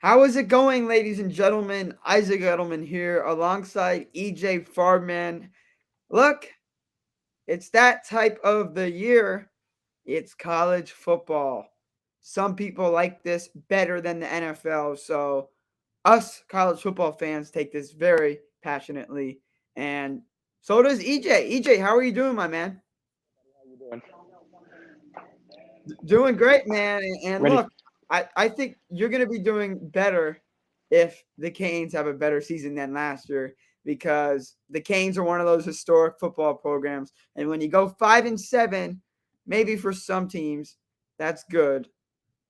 How is it going, ladies and gentlemen? Isaac Edelman here alongside EJ Farbman. Look, it's that type of the year. It's college football. Some people like this better than the NFL. So, us college football fans take this very passionately. And so does EJ. EJ, how are you doing, my man? How you doing? Doing great, man. And Ready? look, I think you're going to be doing better if the Canes have a better season than last year because the Canes are one of those historic football programs. And when you go 5-7, maybe for some teams, that's good.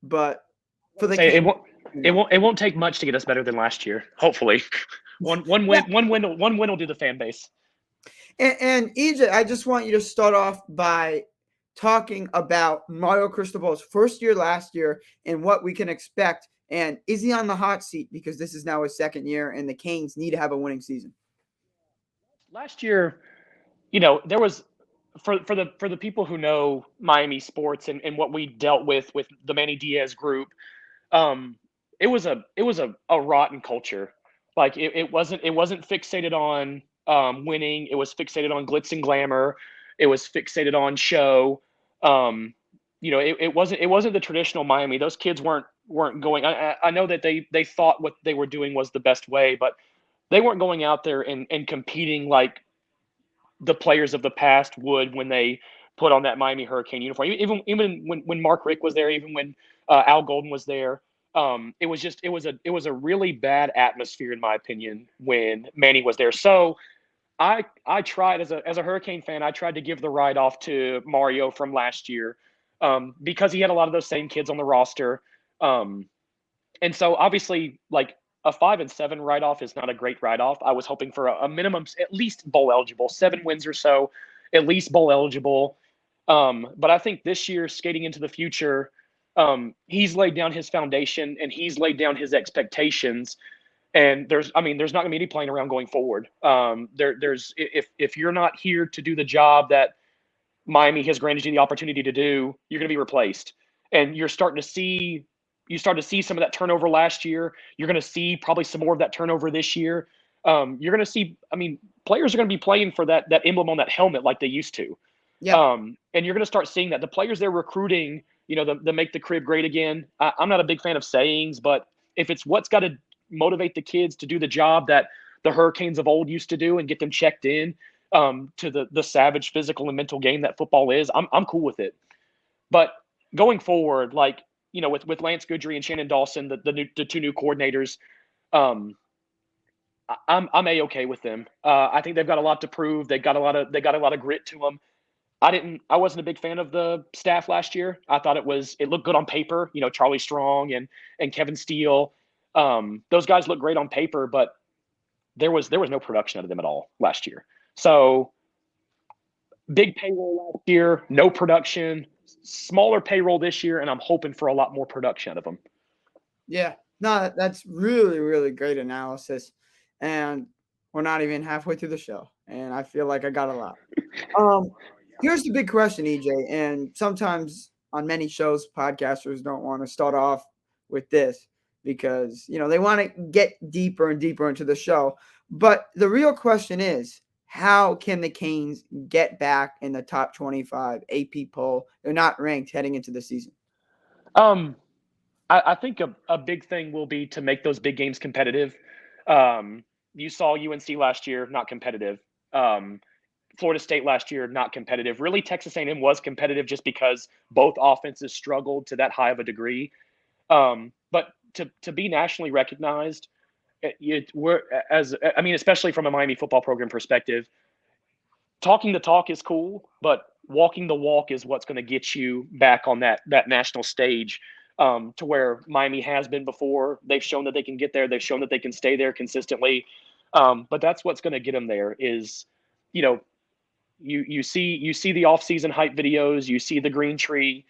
But for the Say Canes, it won't. you It know. won't. It won't take much to get us better than last year. Hopefully, one Yeah. win. One win will do the fan base. And EJ, I just want you to start off by talking about Mario Cristobal's first year last year and what we can expect. And is he on the hot seat because this is now his second year and the Canes need to have a winning season? Last year, there was for the people who know Miami sports and what we dealt with the Manny Diaz group. Um, it was a rotten culture. Like it wasn't fixated on winning. It was fixated on glitz and glamour. It was fixated on show. Um, it wasn't the traditional Miami. Those kids weren't going. I know that they thought what they were doing was the best way, but they weren't going out there and competing like the players of the past would when they put on that Miami Hurricane uniform. Even when Mark Rick was there, even when Al Golden was there, it was a really bad atmosphere in my opinion when Manny was there. So I tried as a Hurricane fan, I tried to give the ride off to Mario from last year because he had a lot of those same kids on the roster. Um, and so obviously, like a 5-7 write off is not a great write off. I was hoping for a minimum, at least bowl eligible, 7 wins or so, at least bowl eligible. But I think this year, skating into the future, he's laid down his foundation and he's laid down his expectations. And there's not going to be any playing around going forward. There's if you're not here to do the job that Miami has granted you the opportunity to do, you're going to be replaced. And you start to see some of that turnover last year. You're going to see probably some more of that turnover this year. You're going to see, players are going to be playing for that emblem on that helmet like they used to. Yeah. And you're going to start seeing that the players they're recruiting, the make the crib great again. I'm not a big fan of sayings, but if it's what's got to motivate the kids to do the job that the Hurricanes of old used to do and get them checked in to the savage physical and mental game that football is, I'm cool with it. But going forward, like with Lance Goodry and Shannon Dawson, the two new coordinators, um, I'm a okay with them. I think they've got a lot to prove. They got a lot of grit to them. I wasn't a big fan of the staff last year. I thought it looked good on paper. Charlie Strong and Kevin Steele, those guys look great on paper, but there was no production out of them at all last year. So big payroll last year, no production, smaller payroll this year, and I'm hoping for a lot more production out of them. Yeah. No, that's really, really great analysis. And we're not even halfway through the show. And I feel like I got a lot. Um, Here's the big question, EJ. And sometimes on many shows, podcasters don't want to start off with this because they want to get deeper and deeper into the show. But the real question is, how can the Canes get back in the top 25 AP poll? They're not ranked heading into the season. Um, I think a big thing will be to make those big games competitive. You saw UNC last year, not competitive. Um, Florida State last year, not competitive. Really, Texas A&M was competitive just because both offenses struggled to that high of a degree. But to be nationally recognized, especially from a Miami football program perspective, talking the talk is cool, but walking the walk is what's going to get you back on that national stage. To where Miami has been before. They've shown that they can get there. They've shown that they can stay there consistently. But that's what's going to get them there. Is you know you see the off-season hype videos, you see the green tree,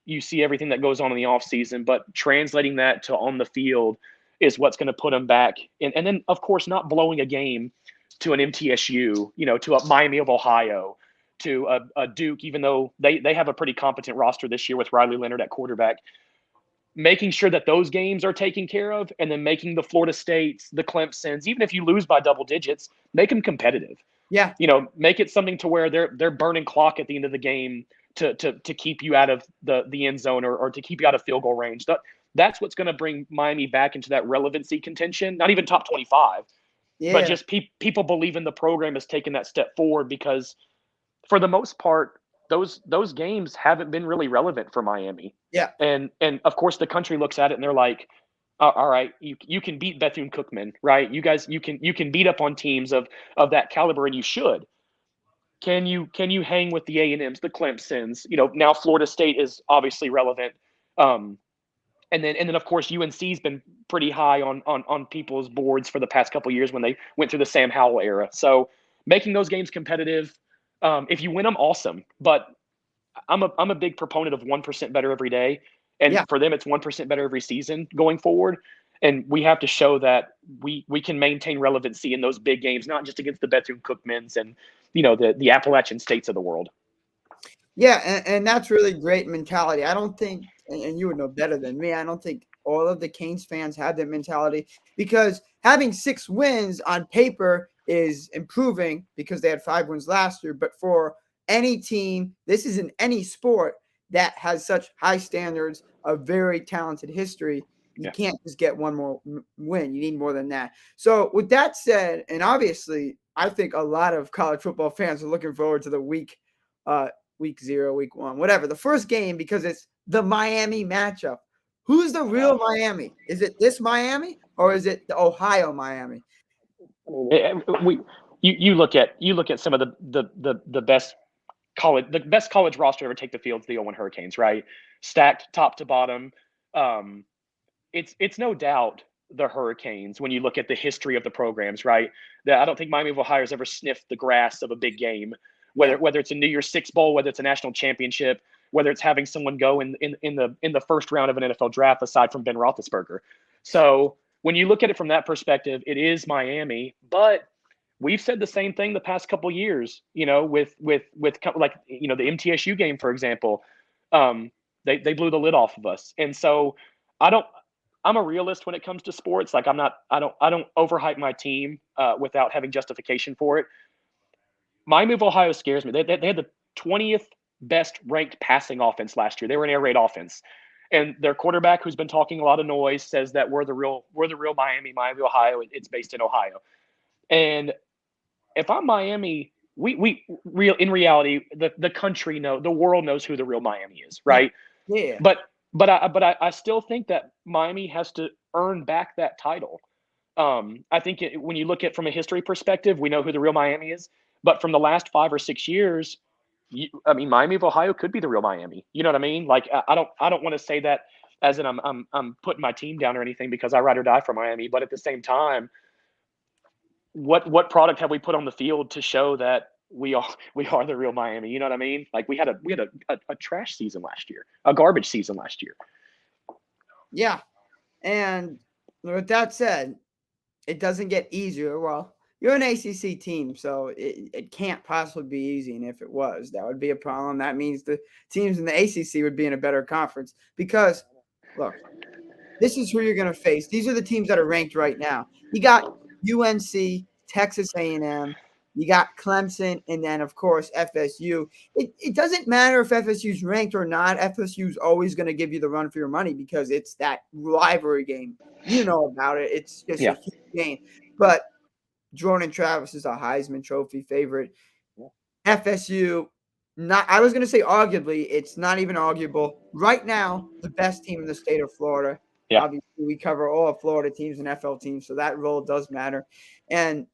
you see everything that goes on in the off-season, but translating that to on the field is what's going to put them back. And then, of course, not blowing a game to an MTSU, to a Miami of Ohio, to a Duke, even though they have a pretty competent roster this year with Riley Leonard at quarterback. making sure that those games are taken care of, and then making the Florida States, the Clemsons, even if you lose by double digits, make them competitive. Yeah. Make it something to where they're burning clock at the end of the game to keep you out of the end zone, or to keep you out of field goal range. That's what's going to bring Miami back into that relevancy contention. Not even top 25, but Yeah. just people believe in the program has taken that step forward, because for the most part, those games haven't been really relevant for Miami. Yeah. And of course the country looks at it and they're like, all right, you can beat Bethune-Cookman, right? You guys, you can beat up on teams of that caliber, and you should. Can you hang with the A&Ms, the Clemsons? Now Florida State is obviously relevant. And then of course UNC's been pretty high on people's boards for the past couple of years when they went through the Sam Howell era. So making those games competitive, if you win them, awesome. But I'm a big proponent of 1% better every day, and Yeah. for them it's 1% better every season going forward. And we have to show that we can maintain relevancy in those big games, not just against the Bethune-Cookmans and the Appalachian States of the world. Yeah, and that's really great mentality. I don't think, and you would know better than me, I don't think all of the Canes fans have that mentality, because having 6 wins on paper is improving because they had 5 wins last year. But for any team, this is in any sport that has such high standards of very talented history, you can't just get one more win. You need more than that. So with that said, and obviously, I think a lot of college football fans are looking forward to the week 0, week 1, whatever, the first game, because it's the Miami matchup. Who's the real Miami? Is it this Miami, or is it the Ohio Miami? You look at some of the best college roster to ever take the field, the 01 Hurricanes, right? Stacked top to bottom. It's no doubt the Hurricanes when you look at the history of the programs, right? I don't think Miami of Ohio has ever sniffed the grass of a big game, whether it's a New Year's Six bowl, whether it's a national championship, whether it's having someone go in the first round of an NFL draft, aside from Ben Roethlisberger. So when you look at it from that perspective, it is Miami, but we've said the same thing the past couple of years, with like, the MTSU game, for example. They blew the lid off of us. And so I'm a realist when it comes to sports. Like I don't overhype my team without having justification for it. Miami of Ohio scares me. They had the 20th best ranked passing offense last year. They were an air raid offense. And their quarterback, who's been talking a lot of noise, says that we're the real Miami of Ohio. It's based in Ohio. And if I'm Miami, in reality, the country the world knows who the real Miami is, right? Yeah. But I still think that Miami has to earn back that title. I think when you look at from a history perspective, we know who the real Miami is. But from the last 5 or 6 years, Miami of Ohio could be the real Miami. You know what I mean? Like I don't want to say that as in I'm putting my team down or anything, because I ride or die for Miami. But at the same time, what product have we put on the field to show that we are the real Miami? You know what I mean? Like we had a trash season last year, a garbage season last year. Yeah. And with that said, it doesn't get easier. Well, you're an ACC team, so it can't possibly be easy. And if it was, that would be a problem. That means the teams in the ACC would be in a better conference, because, look, this is who you're going to face. These are the teams that are ranked right now. You got UNC, Texas A&M, you got Clemson, and then, of course, FSU. It doesn't matter if FSU's ranked or not. FSU's always going to give you the run for your money, because it's that rivalry game. You know about it. It's just a huge game. But Jordan Travis is a Heisman Trophy favorite. FSU, I was going to say arguably, it's not even arguable. Right now, the best team in the state of Florida. Yeah. Obviously, we cover all of Florida teams and FL teams, so that role does matter. And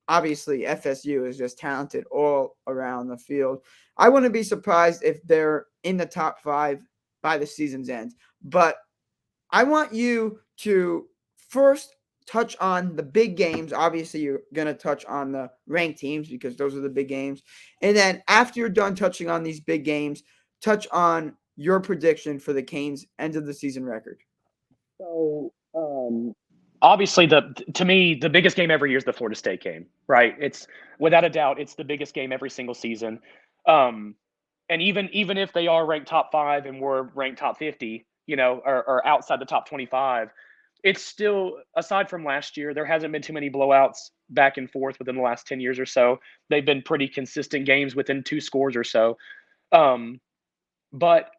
obviously, FSU is just talented all around the field. I wouldn't be surprised if they're in the top 5 by the season's end. But I want you to first touch on the big games. Obviously, you're going to touch on the ranked teams, because those are the big games. And then after you're done touching on these big games, touch on your prediction for the Canes' end of the season record. So, obviously, to me, the biggest game every year is the Florida State game, right? It's without a doubt, it's the biggest game every single season. And even if they are ranked top 5 and we're ranked top 50, or outside the top 25. It's still, aside from last year, there hasn't been too many blowouts back and forth within the last 10 years or so. They've been pretty consistent games within 2 scores or so. But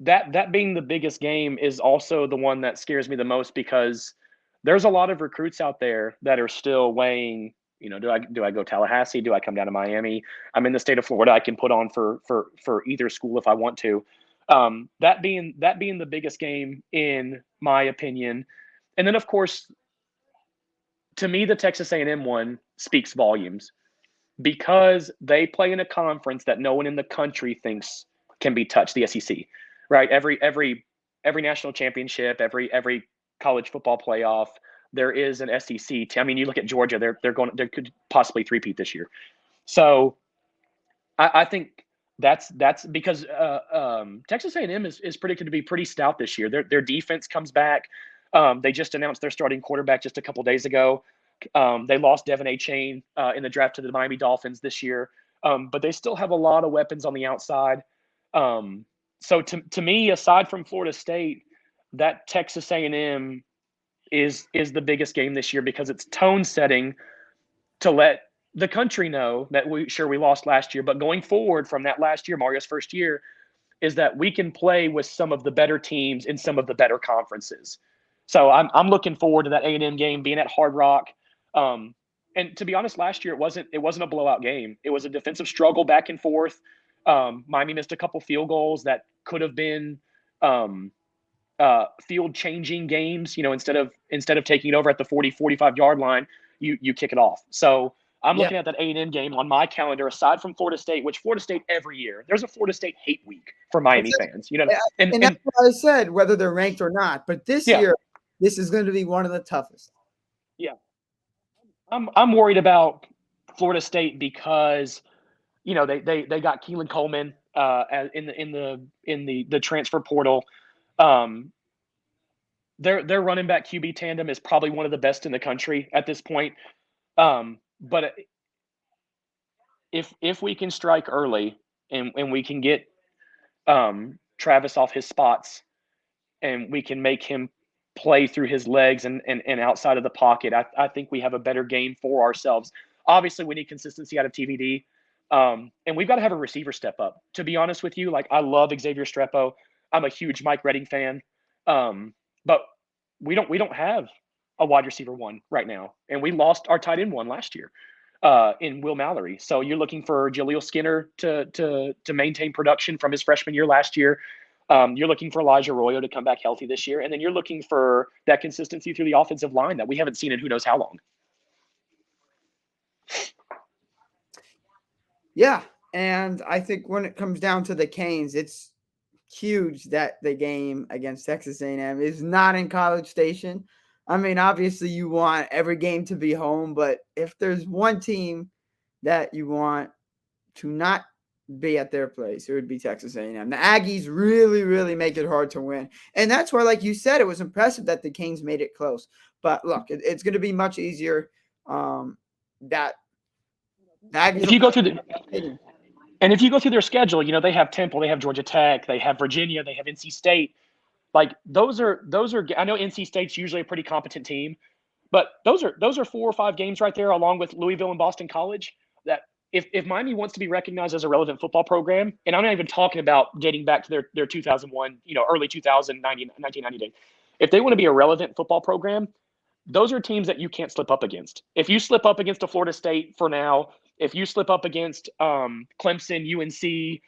that being the biggest game is also the one that scares me the most, because there's a lot of recruits out there that are still weighing, do I go Tallahassee? Do I come down to Miami? I'm in the state of Florida. I can put on for either school if I want to. That being the biggest game in my opinion. And then of course, to me, the Texas A&M one speaks volumes, because they play in a conference that no one in the country thinks can be touched, the SEC, right? Every national championship, every college football playoff, there is an SEC. I mean, you look at Georgia; they could possibly three-peat this year. So I think that's because Texas A&M is predicted to be pretty stout this year. Their defense comes back. They just announced their starting quarterback just a couple days ago. They lost Devin Achane in the draft to the Miami Dolphins this year, but they still have a lot of weapons on the outside. So to me, aside from Florida State, that Texas A&M is the biggest game this year, because it's tone setting to let the country know that we lost last year, but going forward from that last year, Mario's first year, is that we can play with some of the better teams in some of the better conferences. So I'm looking forward to that A&M game being at Hard Rock. And to be honest, last year it wasn't a blowout game. It was a defensive struggle back and forth. Miami missed a couple field goals that could have been field changing games. Instead of taking it over at the 45 yard line, you kick it off. So I'm looking at that A&M game on my calendar, aside from Florida State, which Florida State every year, there's a Florida State hate week for Miami fans. And that's what I said, whether they're ranked or not. But this year, this is going to be one of the toughest. Yeah. I'm worried about Florida State because, they got Keelan Coleman in the transfer portal. Their running back QB tandem is probably one of the best in the country at this point. But if we can strike early and we can get Travis off his spots, and we can make him play through his legs and outside of the pocket, I think we have a better game for ourselves. Obviously, we need consistency out of TVD. And we've got to have a receiver step up. To be honest with you, I love Xavier Strepo. I'm a huge Mike Redding fan. But we don't have a wide receiver one right now. And we lost our tight end one last year in Will Mallory. So you're looking for Jaleel Skinner to maintain production from his freshman year last year. You're looking for Elijah Arroyo to come back healthy this year. And then you're looking for that consistency through the offensive line that we haven't seen in who knows how long. Yeah. And I think when it comes down to the Canes, it's huge that the game against Texas A&M is not in College Station. I mean, obviously you want every game to be home, but if there's one team that you want to not be at their place, it would be Texas A&M. The Aggies really, really make it hard to win. And that's where, like you said, it was impressive that the Canes made it close. But look, it's going to be much easier that the Aggies if you go through if you go through their schedule, they have Temple, they have Georgia Tech, they have Virginia, they have NC State. Those are I know NC State's usually a pretty competent team, but those are 4 or 5 games right there, along with Louisville and Boston College, that if Miami wants to be recognized as a relevant football program, and I'm not even talking about dating back to their 2001, early 2000, 1990 days. If they want to be a relevant football program, those are teams that you can't slip up against. If you slip up against a Florida State for now, if you slip up against Clemson, UNC,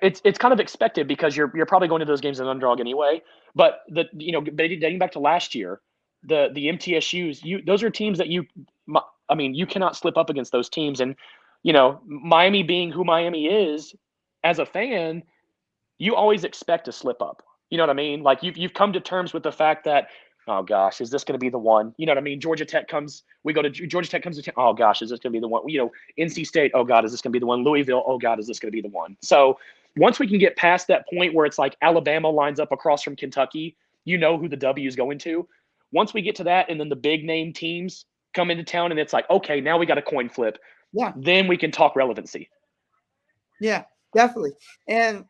it's kind of expected, because you're probably going to those games as an underdog anyway. But dating back to last year, the MTSU's, those are teams that you cannot slip up against those teams. And Miami being who Miami is, as a fan, you always expect to slip up. You know what I mean? You've come to terms with the fact that, oh gosh, is this going to be the one? You know what I mean? Georgia Tech comes to, oh gosh, is this going to be the one? NC State, oh God, is this going to be the one? Louisville, oh God, is this going to be the one? So once we can get past that point where it's like Alabama lines up across from Kentucky, who the W is going to. Once we get to that, and then the big name teams come into town, and it's like, okay, now we got a coin flip. Yeah. Then we can talk relevancy. Yeah, definitely. And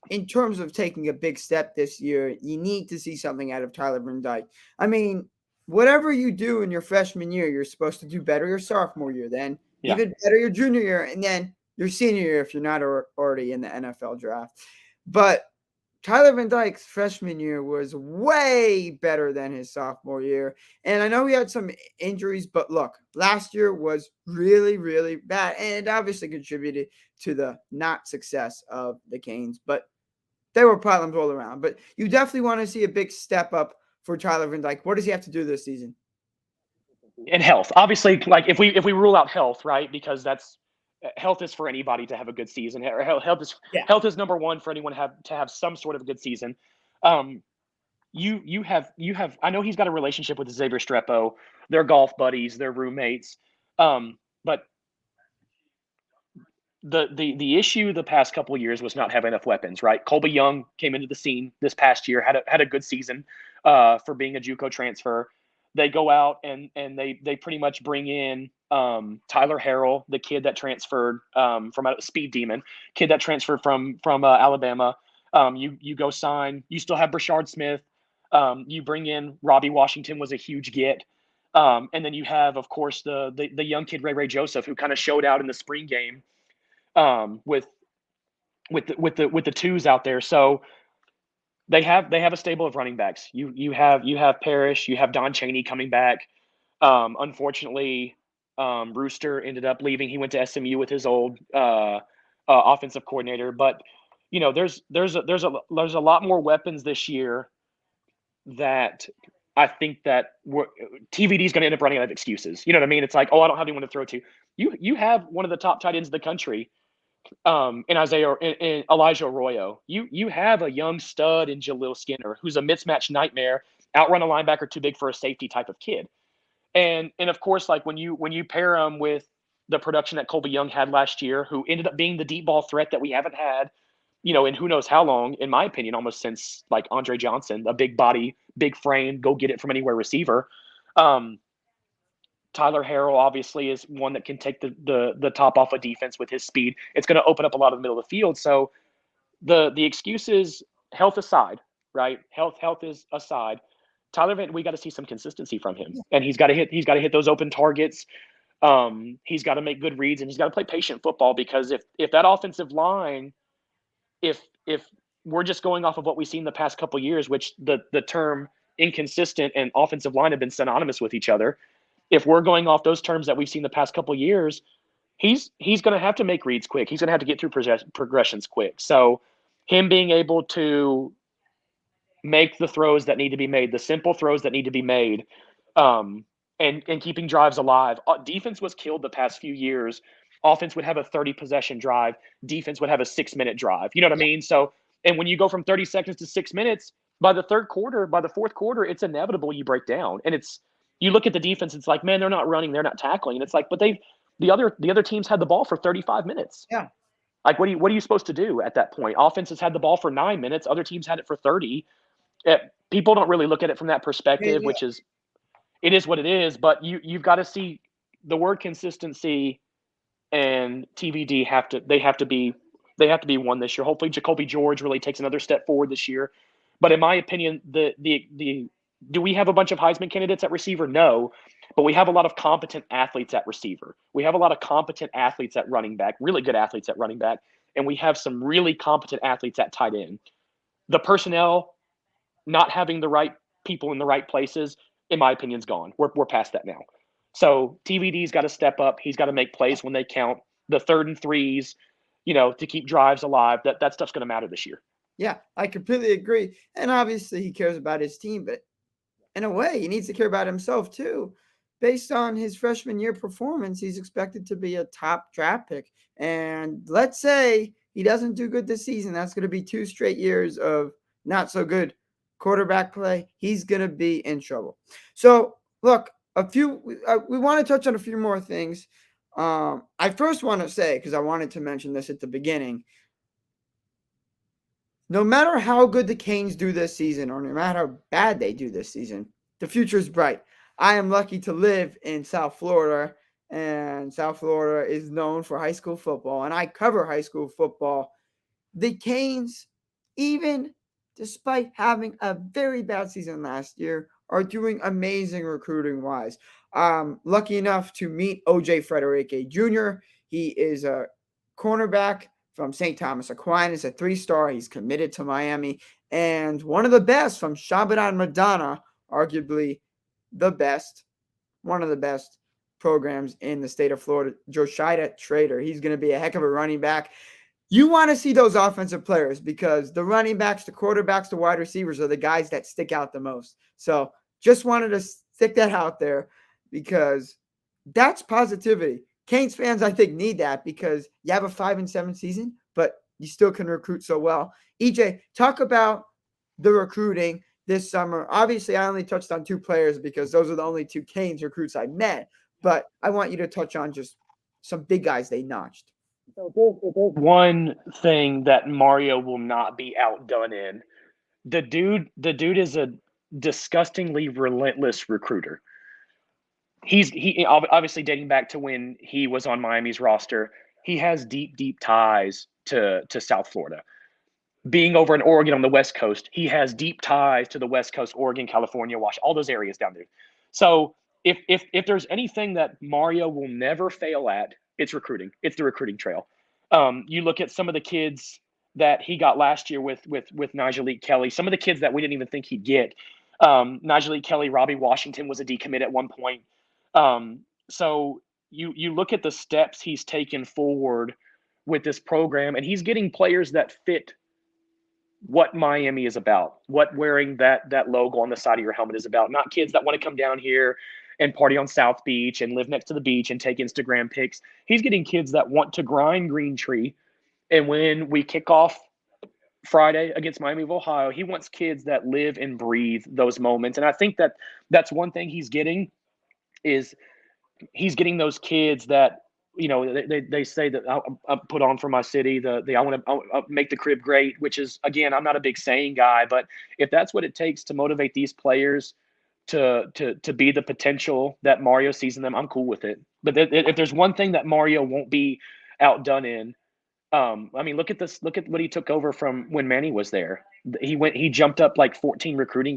in terms of taking a big step this year, you need to see something out of Tyler Van Dyke. I mean, whatever you do in your freshman year, you're supposed to do better your sophomore year, then Yeah. even better your junior year, and then your senior year if you're not already in the NFL draft. But Tyler Van Dyke's freshman year was way better than his sophomore year. And I know he had some injuries, but look, last year was really, really bad. And it obviously contributed to the not success of the Canes. But there were problems all around. But you definitely want to see a big step up for Tyler Van Dyke. What does he have to do this season? And health, obviously, like if we rule out health, right? Because that's health is for anybody to have a good season. Yeah. Health is number one for anyone to have some sort of a good season. Um, you have. I know he's got a relationship with Xavier Strepo. They're golf buddies. They're roommates. But the issue the past couple of years was not having enough weapons, right? Colby Young came into the scene this past year, had a good season for being a JUCO transfer. They go out and they pretty much bring in Tyler Harrell, the kid that transferred from a Speed Demon, kid that transferred from Alabama. You go sign. You still have Brashard Smith. You bring in Robbie Washington, was a huge get. And then you have, of course, the young kid Ray Joseph, who kind of showed out in the spring game with the twos out there. So they have a stable of running backs. You have Parrish, you have Don Chaney coming back. Unfortunately, Rooster ended up leaving. He went to SMU with his old offensive coordinator. But there's a lot more weapons this year that I think that TVD is going to end up running out of excuses. You know what I mean? It's like, oh, I don't have anyone to throw to. You have one of the top tight ends in the country in in Elijah Arroyo. You have a young stud in Jaleel Skinner, who's a mismatch nightmare, outrun a linebacker too big for a safety type of kid. And of course, like when you pair him with the production that Colby Young had last year, who ended up being the deep ball threat that we haven't had, in who knows how long, in my opinion, almost since like Andre Johnson, a big body, big frame, go get it from anywhere receiver. Um, Tyler Harrell obviously is one that can take the top off of defense with his speed. It's going to open up a lot of the middle of the field. So the excuses, health aside, right? Health is aside. We got to see some consistency from him, and he's got to hit those open targets. He's got to make good reads, and he's got to play patient football, because if that offensive line, if we're just going off of what we've seen the past couple of years, which the term inconsistent and offensive line have been synonymous with each other. If we're going off those terms that we've seen the past couple of years, he's going to have to make reads quick. He's going to have to get through progressions quick. So him being able to make the throws that need to be made, the simple throws that need to be made, and keeping drives alive. Defense was killed the past few years. Offense would have a 30 possession drive. Defense would have a 6-minute drive. You know what I mean? So, and when you go from 30 seconds to 6 minutes, by the fourth quarter, it's inevitable you break down. And you look at the defense, it's like, man, they're not running, they're not tackling. And it's like, but the other teams had the ball for 35 minutes. Yeah. Like, what are you supposed to do at that point? Offense has had the ball for 9 minutes. Other teams had it for 30. People don't really look at it from that perspective, Yeah. which is, it is what it is. But you've got to see the word consistency and TVD have to be one this year. Hopefully, Jacoby George really takes another step forward this year. But in my opinion, do we have a bunch of Heisman candidates at receiver? No, but we have a lot of competent athletes at receiver. We have a lot of competent athletes at running back, really good athletes at running back, and we have some really competent athletes at tight end. The personnel, not having the right people in the right places, in my opinion, is gone. We're past that now. So TVD's got to step up. He's got to make plays when they count. The 3rd and 3s, to keep drives alive. That stuff's going to matter this year. Yeah, I completely agree. And obviously he cares about his team, but in a way, he needs to care about himself too. Based on his freshman year performance, he's expected to be a top draft pick. And let's say he doesn't do good this season. That's going to be 2 straight years of not so good quarterback play. He's going to be in trouble. So, look, we want to touch on a few more things. I first want to say, because I wanted to mention this at the beginning, no matter how good the Canes do this season, or no matter how bad they do this season, the future is bright. I am lucky to live in South Florida, and South Florida is known for high school football, and I cover high school football. The Canes even despite having a very bad season last year, are doing amazing recruiting wise. Lucky enough to meet OJ Frederique Jr. He is a cornerback from St. Thomas Aquinas, a 3-star. He's committed to Miami, and one of the best from Shabadan Madonna, arguably the best, one of the best programs in the state of Florida. Josiah Trader. He's going to be a heck of a running back. You want to see those offensive players because the running backs, the quarterbacks, the wide receivers are the guys that stick out the most. So just wanted to stick that out there because that's positivity. Canes fans, I think, need that because you have a 5-7 season, but you still can recruit so well. EJ, talk about the recruiting this summer. Obviously, I only touched on 2 players because those are the only 2 Canes recruits I met, but I want you to touch on just some big guys they notched. So there's one thing that Mario will not be outdone in. The dude is a disgustingly relentless recruiter. He obviously dating back to when he was on Miami's roster. He has deep ties to South Florida. Being over in Oregon on the West Coast, he has deep ties to the West Coast, Oregon, California, Washington, all those areas down there. So if there's anything that Mario will never fail at, it's recruiting. It's the recruiting trail. You look at some of the kids that he got last year with Nigel Kelly, some of the kids that we didn't even think he'd get. Nigel Kelly, Robbie Washington was a decommit at one point. So you look at the steps he's taken forward with this program, and he's getting players that fit what Miami is about, what wearing that logo on the side of your helmet is about. Not kids that want to come down here and party on South Beach and live next to the beach and take Instagram pics. He's getting kids that want to grind Green Tree. And when we kick off Friday against Miami of Ohio, he wants kids that live and breathe those moments. And I think that that's one thing he's getting is he's getting those kids that, you know, they say that I'll put on for my city. I want to make the crib great, which is, again, I'm not a big saying guy, but if that's what it takes to motivate these players to be the potential that Mario sees in them, I'm cool with it. But if there's one thing that Mario won't be outdone in, I mean, look at this. Look at what he took over from when Manny was there. He jumped up like 14 recruiting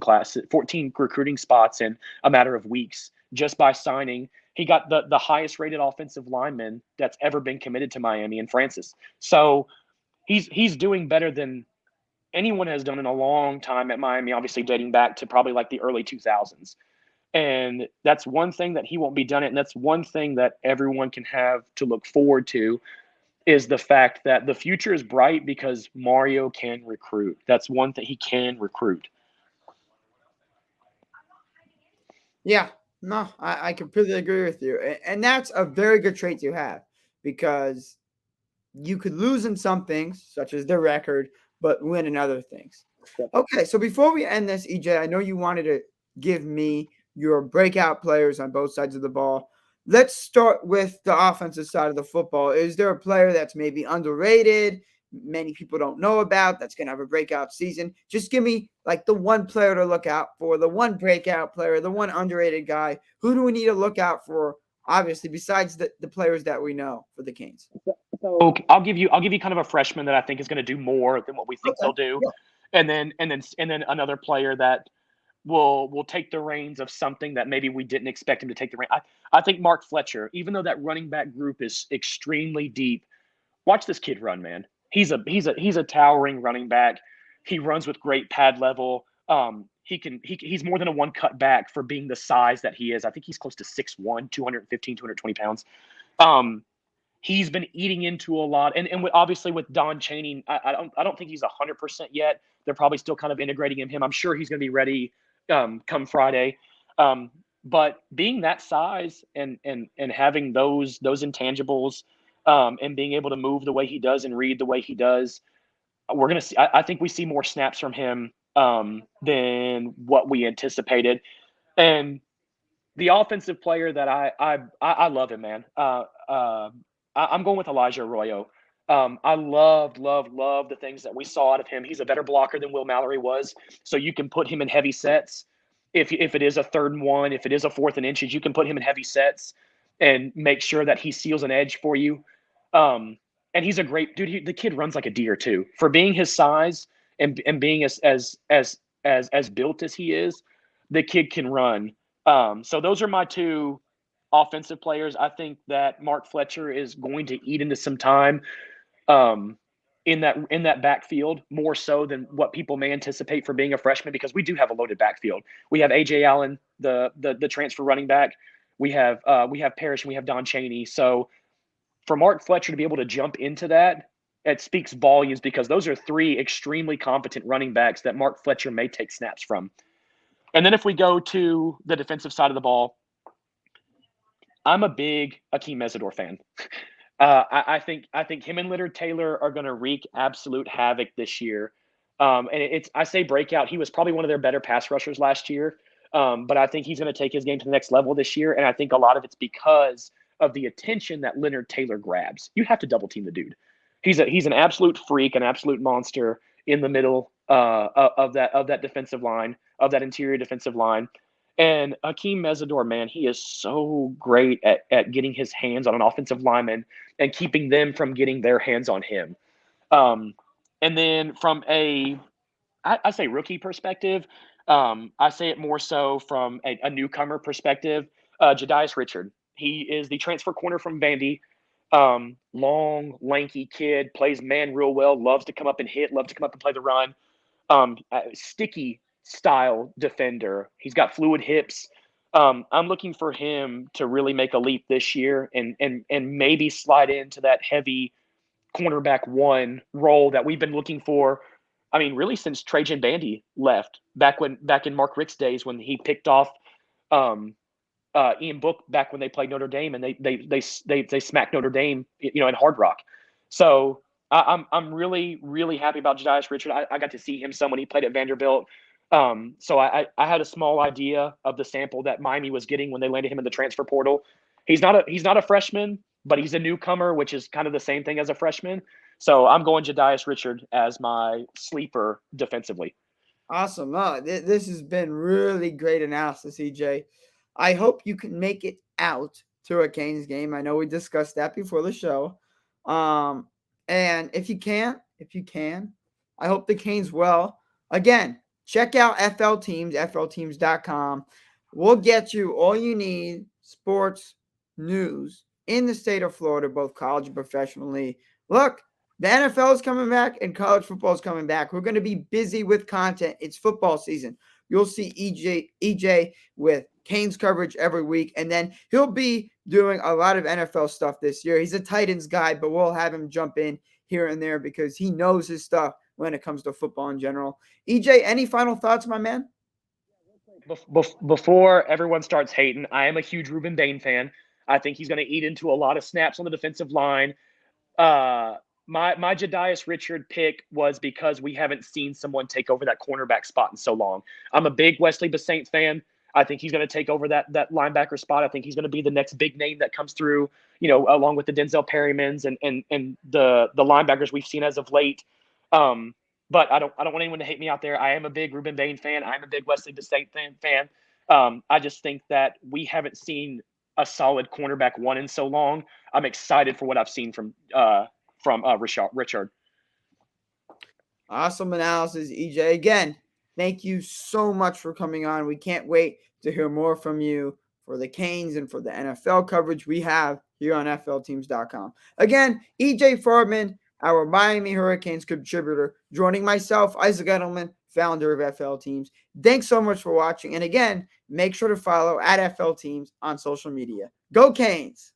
spots in a matter of weeks just by signing. He got the highest rated offensive lineman that's ever been committed to Miami in Francis. So he's doing better than anyone has done in a long time at Miami, obviously dating back to probably like the early 2000s. And that's one thing that he won't be done it. And that's one thing that everyone can have to look forward to is the fact that the future is bright because Mario can recruit. That's one thing, he can recruit. Yeah, no, I completely agree with you. And that's a very good trait to have because you could lose in some things, such as the record, but win in other things. Yep. Okay, so before we end this, EJ, I know you wanted to give me your breakout players on both sides of the ball. Let's start with the offensive side of the football. Is there a player that's maybe underrated, many people don't know about, that's going to have a breakout season? Just give me like the one player to look out for, the one breakout player, the one underrated guy. Who do we need to look out for, obviously, besides the players that we know for the Canes? So I'll give you kind of a freshman that I think is going to do more than what we think they'll do. Yeah. And then another player that will take the reins of something that maybe we didn't expect him to take the reins. I think Mark Fletcher, even though that running back group is extremely deep, watch this kid run, man. He's a towering running back. He runs with great pad level. He's more than a one cut back for being the size that he is. I think he's close to 6'1", 215, 220 pounds. He's been eating into a lot, and obviously with Don Chaney, I don't think he's 100% yet. They're probably still kind of integrating him. I'm sure he's going to be ready come Friday. But being that size and having those intangibles and being able to move the way he does and read the way he does, we're going to see. I think we see more snaps from him than what we anticipated. And the offensive player that I love him, man. I'm going with Elijah Arroyo. I love the things that we saw out of him. He's a better blocker than Will Mallory was. So you can put him in heavy sets. If it is a 3rd and 1, if it is a 4th and inches, you can put him in heavy sets and make sure that he seals an edge for you. And he's a great dude. The kid runs like a deer too. For being his size and being as built as he is, the kid can run. So those are my two offensive players. I think that Mark Fletcher is going to eat into some time um, in that backfield more so than what people may anticipate for being a freshman, because we do have a loaded backfield. We have AJ Allen, the transfer running back. We have Parrish and we have Don Chaney. So for Mark Fletcher to be able to jump into that, it speaks volumes, because those are three extremely competent running backs that Mark Fletcher may take snaps from. And then if we go to the defensive side of the ball, I'm a big Akeem Mesidor fan. I think him and Leonard Taylor are going to wreak absolute havoc this year. And I say breakout. He was probably one of their better pass rushers last year, but I think he's going to take his game to the next level this year. And I think a lot of it's because of the attention that Leonard Taylor grabs. You have to double team the dude. He's an absolute freak, an absolute monster in the middle of that defensive line, of that interior defensive line. And Akeem Mesidor, man, he is so great at getting his hands on an offensive lineman and keeping them from getting their hands on him. Um, and then from I say rookie perspective, I say it more so from a newcomer perspective. Jadias Richard, he is the transfer corner from Vandy. Long, lanky kid, plays man real well, loves to come up and hit, loves to come up and play the run. Sticky style defender. He's got fluid hips. I'm looking for him to really make a leap this year and maybe slide into that heavy cornerback one role that we've been looking for. I mean, really since Trajan Bandy left back in Mark Richt's days, when he picked off um, Ian Book back when they played Notre Dame, and they smacked Notre Dame, in Hard Rock. So I'm really really happy about Jadias Richard. I got to see him some when he played at Vanderbilt. So I had a small idea of the sample that Miami was getting when they landed him in the transfer portal. He's not a freshman, but he's a newcomer, which is kind of the same thing as a freshman. So I'm going Jadias Richard as my sleeper defensively. Awesome. This has been really great analysis, EJ. I hope you can make it out to a Canes game. I know we discussed that before the show. And if you can, I hope the Canes well. Again, check out FL Teams, flteams.com. We'll get you all you need sports news in the state of Florida, both college and professionally. Look, the NFL is coming back and college football is coming back. We're going to be busy with content. It's football season. You'll see EJ with Canes coverage every week, and then he'll be doing a lot of NFL stuff this year. He's a Titans guy, but we'll have him jump in here and there because he knows his stuff when it comes to football in general. EJ, any final thoughts, my man? Before everyone starts hating, I am a huge Ruben Bain fan. I think he's going to eat into a lot of snaps on the defensive line. Uh, my Jadias Richard pick was because we haven't seen someone take over that cornerback spot in so long. I'm a big Wesley Basaint fan. I think he's going to take over that linebacker spot. I think he's going to be the next big name that comes through, along with the Denzel Perrymans and the linebackers we've seen as of late. But I don't want anyone to hate me out there. I am a big Ruben Bain fan. I'm a big Wesley Basaint fan. I just think that we haven't seen a solid cornerback one in so long. I'm excited for what I've seen from Richard. Awesome analysis, EJ. Again, thank you so much for coming on. We can't wait to hear more from you for the Canes and for the NFL coverage we have here on flteams.com. Again, EJ Farbman, our Miami Hurricanes contributor, joining myself, Isaac Edelman, founder of FL Teams. Thanks so much for watching. And again, make sure to follow at FL Teams on social media. Go Canes!